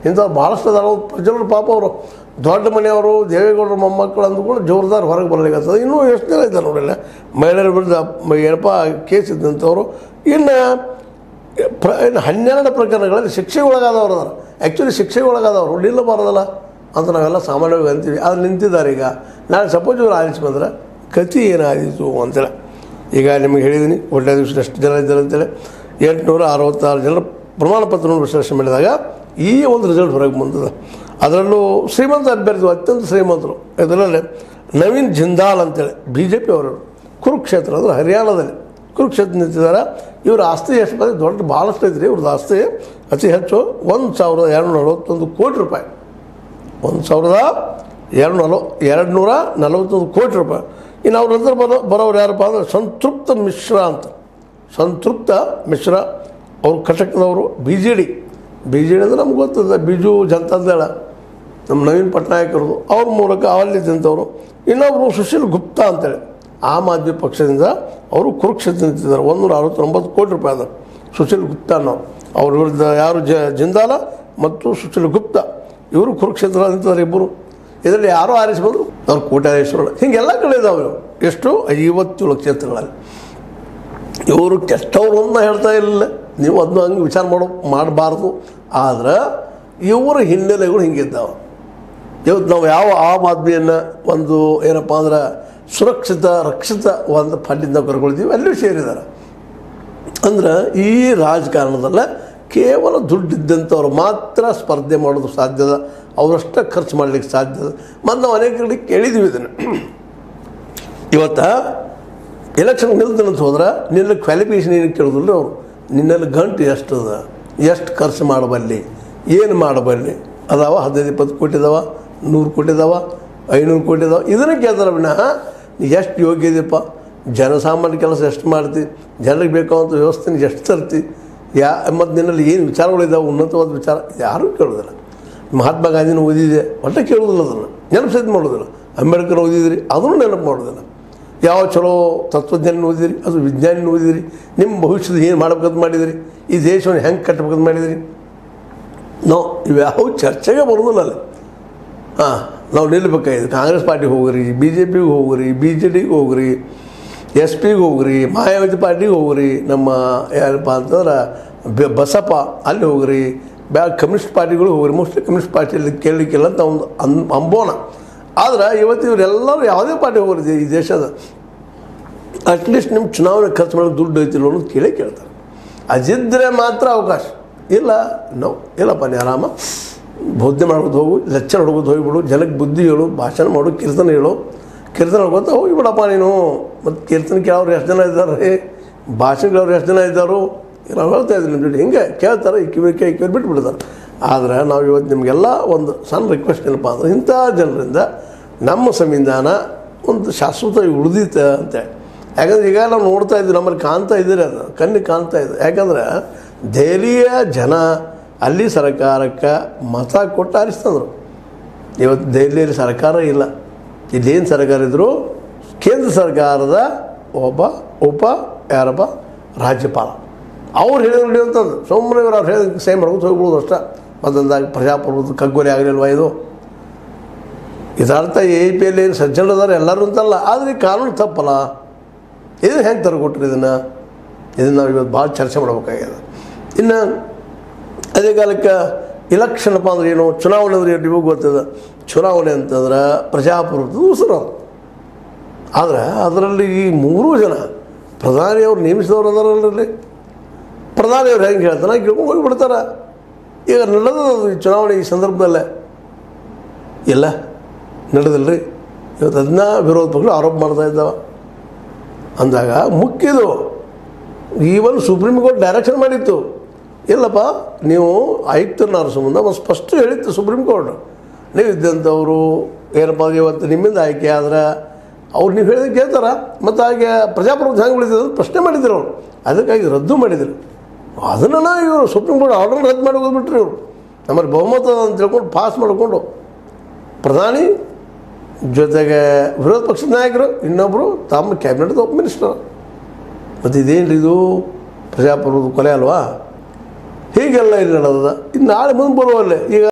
ಇಂಥವ್ರು ಭಾಳಷ್ಟು ಅದಾರ ಪ್ರಜೆಗಳು ಪಾಪ ಅವರು ದೊಡ್ಡ ಮನೆಯವರು ದೇವೇಗೌಡರ ಮೊಮ್ಮಕ್ಕಳು ಅಂದ್ಕೊಂಡು ಜೋರ್ದಾರ್ ಹೊರಗೆ ಬರಲಿಕ್ಕತ್ತದ ಇನ್ನೂ ಎಷ್ಟು ಜನ ಇದ್ದಾರೆ ನೋಡಿಲ್ಲ ಮಹಿಳೆಯರ ವಿರುದ್ಧ ಏನಪ್ಪ ಕೇಸ್ ಇದ್ದಂಥವ್ರು ಇನ್ನು 12 ಪ್ರಕರಣಗಳಲ್ಲಿ ಶಿಕ್ಷೆಗೆ ಒಳಗಾದವ್ರು ಅದಾರ ಆ್ಯಕ್ಚುಲಿ ಶಿಕ್ಷೆಗೆ ಒಳಗಾದವರು ನಿಲ್ಲಬಾರದಲ್ಲ ಅಂತ ನಾವೆಲ್ಲ ಸಾಮಾನ್ಯವಾಗಿ ಅಂತೀವಿ ಅದು ನಿಂತಿದ್ದಾರೆ ಈಗ ನಾಳೆ ಸಪೋಸ್ ಇವರು ಆರಿಸಿ ಬಂದರೆ ಗತಿ ಏನಾಯಿತು ಅಂತೇಳಿ ಈಗ ನಿಮಗೆ ಹೇಳಿದ್ದೀನಿ ಒಳ್ಳೆಯ ದಿವಸ ಎಷ್ಟು ಜನ ಇದ್ದಾರೆ ಅಂತೇಳಿ 866 ಜನರ ಪ್ರಮಾಣ ಪತ್ರವನ್ನು ವಿಶ್ಲೇಷಣೆ ಮಾಡಿದಾಗ ಈ ಒಂದು ರಿಸಲ್ಟ್ ಹೊರಗೆ ಬಂದದ ಅದರಲ್ಲೂ ಶ್ರೀಮಂತ ಅಭ್ಯರ್ಥಿ ಅತ್ಯಂತ ಶ್ರೀಮಂತರು ಇದರಲ್ಲಿ ನವೀನ್ ಜಿಂದಾಲ್ ಅಂತೇಳಿ BJP ಅವರು ಕುರುಕ್ಷೇತ್ರ ಅಂದರೆ ಹರಿಯಾಣದಲ್ಲಿ ಕುರುಕ್ಷೇತ್ರ ನಿಂತಿದ್ದಾರೆ ಇವ್ರ ಆಸ್ತಿ ಎಷ್ಟು ಬಂದರೆ ದೊಡ್ಡ ಭಾಳಷ್ಟು ಐತ್ರಿ ಇವ್ರದ್ದು ಆಸ್ತಿ ಅತಿ ಹೆಚ್ಚು 1241 ಕೋಟಿ ರೂಪಾಯಿ 1241 ಕೋಟಿ ರೂಪಾಯಿ ಇನ್ನು ಅವ್ರ ನಂತರ ಬರೋರು ಯಾರಪ್ಪ ಅಂದರೆ ಸಂತೃಪ್ತ ಮಿಶ್ರಾ ಅಂತ ಸಂತೃಪ್ತ ಮಿಶ್ರಾ ಅವರು ಕಟಕದವರು BJD ಅಂದರೆ ನಮ್ಗೆ ಗೊತ್ತದ ಬಿಜು ಜನತಾದಳ ನಮ್ಮ ನವೀನ್ ಪಟ್ನಾಯಕರದು ಅವ್ರ ಮೂಲಕ ಅವಲ್ಲಿದ್ದಂಥವ್ರು ಇನ್ನೊಬ್ಬರು ಸುಶೀಲ್ ಗುಪ್ತಾ ಅಂತೇಳಿ ಆಮ್ ಆದ್ಮಿ ಪಕ್ಷದಿಂದ ಅವರು ಕುರುಕ್ಷೇತ್ರ ನಿಂತಿದ್ದಾರೆ 169 ಕೋಟಿ ರೂಪಾಯಿ ಅದ ಸುಶೀಲ್ ಗುಪ್ತಾ ನಾವು ಅವ್ರ ವಿರುದ್ಧ ಯಾರು ಜಿಂದಾಲ ಮತ್ತು ಸುಶೀಲ್ ಗುಪ್ತಾ ಇವರು ಕುರುಕ್ಷೇತ್ರ ನಿಂತಿದ್ದಾರೆ ಇಬ್ಬರು ಇದರಲ್ಲಿ ಯಾರೋ ಆರಿಸಿ ಬಂದರು ಅವ್ರು ಕೋಟ್ಯಾಧೀಶರು ಹೀಗೆಲ್ಲ ಕಡೆ ಇದ್ದಾವೆ ಇವು ಎಷ್ಟು 57 ಕ್ಷೇತ್ರಗಳಲ್ಲಿ ಇವರು ಕೆಟ್ಟವರು ಅಂತ ಹೇಳ್ತಾ ಇರಲಿಲ್ಲ ನೀವು ಅದನ್ನ ಹಂಗೆ ವಿಚಾರ ಮಾಡಬಾರ್ದು ಆದ್ರೆ ಇವರ ಹಿನ್ನೆಲೆಗಳು ಹಿಂಗಿದ್ದಾವೆ ಇವತ್ತು ನಾವು ಯಾವ ಆಮ್ ಆದ್ಮಿಯನ್ನು ಒಂದು ಏನಪ್ಪ ಅಂದ್ರೆ ಸುರಕ್ಷಿತ ರಕ್ಷಿತ ಒಂದು ಫಂಡಿಂದ ಕರ್ಕೊಳ್ತೀವಿ ಅಲ್ಲೂ ಸೇರಿದ್ದಾರೆ ಅಂದ್ರೆ ಈ ರಾಜಕಾರಣದಲ್ಲ ಕೇವಲ ದುಡ್ಡಿದ್ದಂಥವ್ರು ಮಾತ್ರ ಸ್ಪರ್ಧೆ ಮಾಡೋದು ಸಾಧ್ಯದ ಅವರಷ್ಟೇ ಖರ್ಚು ಮಾಡಲಿಕ್ಕೆ ಸಾಧ್ಯದ ಮತ್ತು ನಾವು ಅನೇಕ ಕಡೆ ಕೇಳಿದ್ದೀವಿ ಇದನ್ನು ಇವತ್ತು ಎಲೆಕ್ಷನ್ ನಿಲ್ತಂತ ಹೋದ್ರೆ ನಿನ್ನ ಕ್ವಾಲಿಫಿಕೇಷನ್ ಏನು ಕೇಳೋದಿಲ್ಲ ಅವರು ನಿನ್ನಲ್ಲಿ ಗಂಟು ಎಷ್ಟದ ಎಷ್ಟು ಖರ್ಚು ಮಾಡಬಲ್ಲಿ ಏನು ಮಾಡಬಲ್ಲಿ ಅದಾವ 15-20 ಕೋಟಿ ಇದಾವ 100 ಕೋಟಿ ಇದಾವ 500 ಕೋಟಿ ಇದಾವ ಇದನ್ನು ಕೇಳ್ತಾರೆ ವಿನಃ ಎಷ್ಟು ಯೋಗ್ಯ ಇದೆಯಪ್ಪ ಜನಸಾಮಾನ್ಯ ಕೆಲಸ ಎಷ್ಟು ಮಾಡ್ತಿ ಜನರಿಗೆ ಬೇಕಾದಂಥ ವ್ಯವಸ್ಥೆನ ಎಷ್ಟು ತರ್ತಿ ಮತ್ತು ನಿನ್ನಲ್ಲಿ ಏನು ವಿಚಾರಗಳಿದ್ದಾವೆ ಉನ್ನತವಾದ ವಿಚಾರ ಯಾರೂ ಕೇಳೋದಿಲ್ಲ ಮಹಾತ್ಮ ಗಾಂಧಿನ ಓದಿದೆ ಒಟ್ಟೆ ಕೇಳೋದಿಲ್ಲ ಅದನ್ನು ನೆನಪು ಮಾಡೋದಿಲ್ಲ ಅಂಬೇಡ್ಕರ್ ಓದಿದ್ರಿ ಅದನ್ನು ನೆನಪು ಮಾಡೋದಿಲ್ಲ ಯಾವ ಚಲೋ ತತ್ವಜ್ಞಾನ ಓದಿದಿರಿ ಅದು ವಿಜ್ಞಾನ ಓದಿದಿರಿ ನಿಮ್ಮ ಭವಿಷ್ಯದ ಏನು ಮಾಡ್ಬೇಕಂತ ಮಾಡಿದಿರಿ ಈ ದೇಶವನ್ನು ಹೆಂಗೆ ಕಟ್ಟಬೇಕಂತ ಮಾಡಿದಿರಿ ನಾವು ಇವ್ಯಾವ ಚರ್ಚೆಗೆ ಬರೋದಿಲ್ಲ ಅಲ್ಲಿ ನಾವು ನಿಲ್ಲಬೇಕಾಗಿದೆ ಕಾಂಗ್ರೆಸ್ ಪಾರ್ಟಿಗೆ ಹೋಗ್ರಿ BJPಗೆ ಹೋಗ್ರಿ BJDಗೆ ಹೋಗ್ರಿ SP ಗೆ ಹೋಗ್ರಿ ಮಾಯಾವತಿ ಪಾರ್ಟಿಗೆ ಹೋಗ್ರಿ ನಮ್ಮ ಏನಪ್ಪ ಅಂತಂದ್ರೆ ಬಸಪ್ಪ ಅಲ್ಲಿ ಹೋಗ್ರಿ ಕಮ್ಯುನಿಸ್ಟ್ ಪಾರ್ಟಿಗಳು ಹೋಗ್ರಿ ಮೋಸ್ಟ್ಲಿ ಕಮ್ಯುನಿಸ್ಟ್ ಪಾರ್ಟಿಯಲ್ಲಿ ಕೇಳಲಿಕ್ಕಿಲ್ಲ ಅಂತ ಒಂದು ಅಂಬೋಣ ಆದ್ರೆ ಇವತ್ತು ಇವರೆಲ್ಲರೂ ಯಾವುದೇ ಪಾರ್ಟಿ ಹೋಗ್ರಿ ಈ ದೇಶದ ಅಟ್ಲೀಸ್ಟ್ ನಿಮ್ಮ ಚುನಾವಣೆ ಖರ್ಚು ಮಾಡೋಕ್ಕೆ ದುಡ್ಡು ಐತಿಲ್ಲ ಅನ್ನೋದು ಕೇಳ್ತಾರೆ ಅದಿದ್ದರೆ ಮಾತ್ರ ಅವಕಾಶ ಇಲ್ಲ ನಾವು ಇಲ್ಲಪ್ಪ ನೀ ಆರಾಮ ಬೋಧನೆ ಮಾಡ್ಬೋದು ಹೋಗು ಲೆಕ್ಚರ್ ಹೊಡ್ಬೋದು ಹೋಗಿಬಿಡು ಜನಕ್ಕೆ ಬುದ್ಧಿ ಹೇಳು ಭಾಷಣ ಮಾಡು ಕೀರ್ತನೆ ಹೇಳು ಕೀರ್ತನೆ ಹೊಡ್ಕೊತ ಹೋಗಿಬಿಡಪ್ಪ ನೀನು ಮತ್ತು ಕೀರ್ತನೆ ಕೇಳೋರು ಎಷ್ಟು ಜನ ಇದ್ದಾರೆ ಭಾಷಣ ಕೇಳೋರು ಎಷ್ಟು ಜನ ಇದ್ದಾರೋ ನಾವು ಹೇಳ್ತಾ ಇದ್ದೀವಿ ನಿಮ್ಮ ಜೊತೆ ಹಿಂಗೆ ಕೇಳ್ತಾರೆ ಈ ಕಿವಿ ಬಿಟ್ಬಿಡ್ತಾರೆ ಆದರೆ ನಾವು ಇವತ್ತು ನಿಮಗೆಲ್ಲ ಒಂದು ಸಣ್ಣ ರಿಕ್ವೆಸ್ಟ್ ಏನಪ್ಪ ಅಂದ್ರೆ ಇಂಥ ಜನರಿಂದ ನಮ್ಮ ಸಂವಿಧಾನ ಒಂದು ಶಾಶ್ವತವಾಗಿ ಉಳಿದೀತೆ ಅಂತೇಳಿ ಯಾಕಂದ್ರೆ ಈಗ ನಾವು ನೋಡ್ತಾ ಇದ್ದೀವಿ ನಮ್ಮಲ್ಲಿ ಕಾಣ್ತಾ ಇದ್ದೀರಿ ಅದು ಕಣ್ಣಿಗೆ ಕಾಣ್ತಾ ಇದೆ ಯಾಕಂದ್ರೆ ದೆಹಲಿಯ ಜನ ಅಲ್ಲಿ ಸರ್ಕಾರಕ್ಕೆ ಮತ ಕೊಟ್ಟು ಆರಿಸ್ತಂದ್ರು ಇವತ್ತು ದೆಹಲಿಯಲ್ಲಿ ಸರ್ಕಾರ ಇಲ್ಲ ಇಲ್ಲೇನು ಸರ್ಕಾರ ಇದ್ದರೂ ಕೇಂದ್ರ ಸರ್ಕಾರದ ಒಬ್ಬ ಯಾರಪ್ಪ ರಾಜ್ಯಪಾಲ ಅವ್ರು ಹೇಳಿದ್ರು ನಡೆಯುವಂಥದ್ದು ಸುಮ್ಮನೆ ಇವರು ಅವ್ರು ಹೇಳಿದ ಸೇಮ್ ಮಾಡ್ಕೊಂಡು ಹೋಗ್ಬೋದು ಅಷ್ಟೇ ಮತ್ತೊಂದಾಗಿ ಪ್ರಜಾಪ್ರಭುತ್ವ ಕಗ್ಗೊಲೆ ಆಗಲಿಲ್ವ ಇದು ಇದರ್ಥ APಯಲ್ಲಿ ಏನು ಸಜ್ಜನರಿದ್ದಾರೆ ಎಲ್ಲರೂ ಅಂತಲ್ಲ ಆದರೆ ಈ ಕಾನೂನು ತಪ್ಪಲ್ಲ ಇದನ್ನು ಹೆಂಗೆ ತರಕೊಟ್ರಿ ಇದನ್ನು ನಾವು ಇವತ್ತು ಭಾಳ ಚರ್ಚೆ ಮಾಡಬೇಕಾಗ್ಯದ ಇನ್ನು ಅದೇ ಕಾಲಕ್ಕೆ ಇಲೆಕ್ಷನ್ಪ್ಪ ಅಂದ್ರೆ ಏನು ಚುನಾವಣೆ ಅಂದ್ರೆ ಏನು ನಿಮಗೆ ಗೊತ್ತದ ಚುನಾವಣೆ ಅಂತಂದ್ರೆ ಪ್ರಜಾಪ್ರಭುತ್ವದ ಉಸಿರು ಆದರೆ ಅದರಲ್ಲಿ ಈ 3 ಜನ ಪ್ರಧಾನಿಯವ್ರು ನೇಮಿಸಿದವ್ರು ಅದರಲ್ಲಿ ಪ್ರಧಾನಿಯವ್ರು ಹೆಂಗೆ ಹೇಳ್ತಾನೆ ಕೇಳ್ಕೊಂಡು ಹೋಗಿಬಿಡ್ತಾರೆ ಈಗ ನಡೆದ ಚುನಾವಣೆ ಈ ಸಂದರ್ಭದಲ್ಲೇ ಇಲ್ಲ ನಡೆದಿಲ್ಲ ರೀ ಇವತ್ತು ಅದನ್ನ ವಿರೋಧ ಪಕ್ಷಗಳು ಆರೋಪ ಮಾಡ್ತಾ ಇದ್ದಾವೆ ಅಂದಾಗ ಮುಖ್ಯದು ಈವನ್ ಸುಪ್ರೀಂ ಕೋರ್ಟ್ ಡೈರೆಕ್ಷನ್ ಮಾಡಿತ್ತು ಇಲ್ಲಪ್ಪ ನೀವು ಆಯುಕ್ತರನ್ನ ಸಂಬಂಧ ಒಂದು ಸ್ಪಷ್ಟ ಹೇಳಿತ್ತು ಸುಪ್ರೀಂ ಕೋರ್ಟ್ ನೀವು ಇದ್ದಂಥವರು ಏನಪ್ಪ ಇವತ್ತು ನಿಮ್ಮಿಂದ ಆಯ್ಕೆ ಆದ್ರೆ ಅವ್ರು ನೀವು ಹೇಳಿದ ಕೇಳ್ತಾರ ಮತ್ತು ಹಾಗೆ ಪ್ರಜಾಪ್ರಭುತ್ವ ಹೆಂಗೆ ಉಳಿತದೆ ಪ್ರಶ್ನೆ ಮಾಡಿದ್ರು ಅವರು ಅದಕ್ಕಾಗಿ ರದ್ದು ಮಾಡಿದರು ಅದನ್ನು ಇವರು ಸುಪ್ರೀಂ ಕೋರ್ಟ್ ಆರ್ಡರ್ ರದ್ದು ಮಾಡಿ ಹೋಗ್ಬಿಟ್ರಿ ಇವರು ನಮ್ಮಲ್ಲಿ ಬಹುಮತ ಅಂತ ತಿಳ್ಕೊಂಡು ಪಾಸ್ ಮಾಡಿಕೊಂಡು ಪ್ರಧಾನಿ ಜೊತೆಗೆ ವಿರೋಧ ಪಕ್ಷದ ನಾಯಕರು ಇನ್ನೊಬ್ಬರು ತಮ್ಮ ಕ್ಯಾಬಿನೆಟ್ದ ಒಬ್ಬ ಮಿನಿಸ್ಟರ್ ಮತ್ತು ಇದೇನು ಇದು ಪ್ರಜಾಪ್ರಭುತ್ವ ಕೊಲೆ ಅಲ್ವಾ ಹೀಗೆಲ್ಲ ಇಲ್ಲಿ ನಡೆದ ಇನ್ನು ನಾಳೆ ಮುಂದೆ ಬರುವಲ್ಲೇ ಈಗ